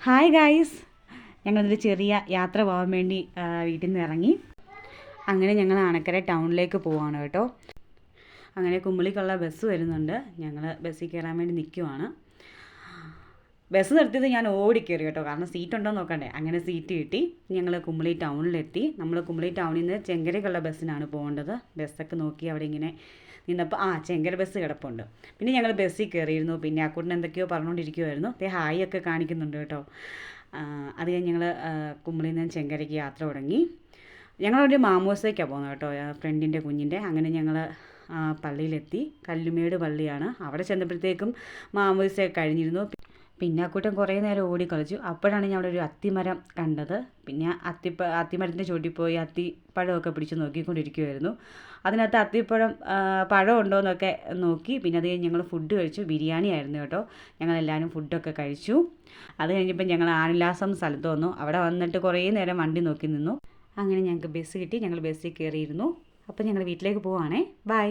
Hi guys, ഞങ്ങളൊരു ചെറിയ യാത്ര പോകാൻ വേണ്ടി വീട്ടിൽ നിന്ന് ഇറങ്ങി. അങ്ങനെ ഞങ്ങൾ അണക്കര ടൗണിലേക്ക് പോവാണ് കേട്ടോ. അങ്ങനെ കുമ്പളിക്കുള്ള ബസ് വരുന്നുണ്ട്. ഞങ്ങൾ ബസ്സിൽ കയറാൻ വേണ്ടി നിൽക്കുവാണ്. ബസ് നിർത്തിയത് ഞാൻ ഓടിക്കയറി കേട്ടോ, കാരണം സീറ്റ് ഉണ്ടോ എന്ന് നോക്കണ്ടേ. അങ്ങനെ സീറ്റ് കിട്ടി. ഞങ്ങൾ കുമ്പളി ടൗണിലെത്തി. നമ്മൾ കുമ്പളി ടൗണിൽ നിന്ന് ചെങ്കരയ്ക്കുള്ള ബസ്സിനാണ് പോകേണ്ടത്. ബസ്സൊക്കെ നോക്കി അവിടെ ഇങ്ങനെ നിന്നപ്പോൾ ചെങ്കര ബസ് കിടപ്പുണ്ട്. പിന്നെ ഞങ്ങൾ ബസ്സിൽ കയറിയിരുന്നു. പിന്നെ അക്കൂട്ടിന് എന്തൊക്കെയോ പറഞ്ഞുകൊണ്ടിരിക്കുമായിരുന്നു. ഹായ് ഒക്കെ കാണിക്കുന്നുണ്ട് കേട്ടോ. അത് കഴിഞ്ഞ് ഞങ്ങൾ കുമ്പളിയിൽ നിന്ന് ചെങ്കരയ്ക്ക് യാത്ര തുടങ്ങി. ഞങ്ങളൊരു മാമോസയ്ക്കാണ് പോകുന്നത് കേട്ടോ, ഫ്രണ്ടിൻ്റെ കുഞ്ഞിൻ്റെ. അങ്ങനെ ഞങ്ങൾ പള്ളിയിലെത്തി. കല്ലുമേട് പള്ളിയാണ്. അവിടെ ചെന്നപ്പോഴത്തേക്കും മാമോസയൊക്കെ കഴിഞ്ഞിരുന്നു. പിന്നെ അക്കൂട്ടൻ കുറേ നേരം ഓടിക്കളിച്ചു. അപ്പോഴാണ് ഞാൻ അവിടെ ഒരു അത്തിമരം കണ്ടത്. പിന്നെ അത്തിമരത്തിൻ്റെ ചോട്ടിൽ പോയി അത്തിപ്പഴമൊക്കെ പിടിച്ച് നോക്കിക്കൊണ്ടിരിക്കുമായിരുന്നു. അതിനകത്ത് അത്തിപ്പഴം പഴം ഉണ്ടോ എന്നൊക്കെ നോക്കി. പിന്നെ അത് കഴിഞ്ഞ് ഞങ്ങൾ ഫുഡ് കഴിച്ചു. ബിരിയാണി ആയിരുന്നു കേട്ടോ. ഞങ്ങളെല്ലാവരും ഫുഡൊക്കെ കഴിച്ചു. അത് കഴിഞ്ഞപ്പോൾ ഞങ്ങൾ ആനിലാസം സ്ഥലത്ത് വന്നു. അവിടെ വന്നിട്ട് കുറേ നേരം വണ്ടി നോക്കി നിന്നു. അങ്ങനെ ഞങ്ങൾക്ക് ബസ് കിട്ടി. ഞങ്ങൾ ബസ്സിൽ കയറിയിരുന്നു. അപ്പോൾ ഞങ്ങൾ വീട്ടിലേക്ക് പോവുകയാണേ. ബൈ.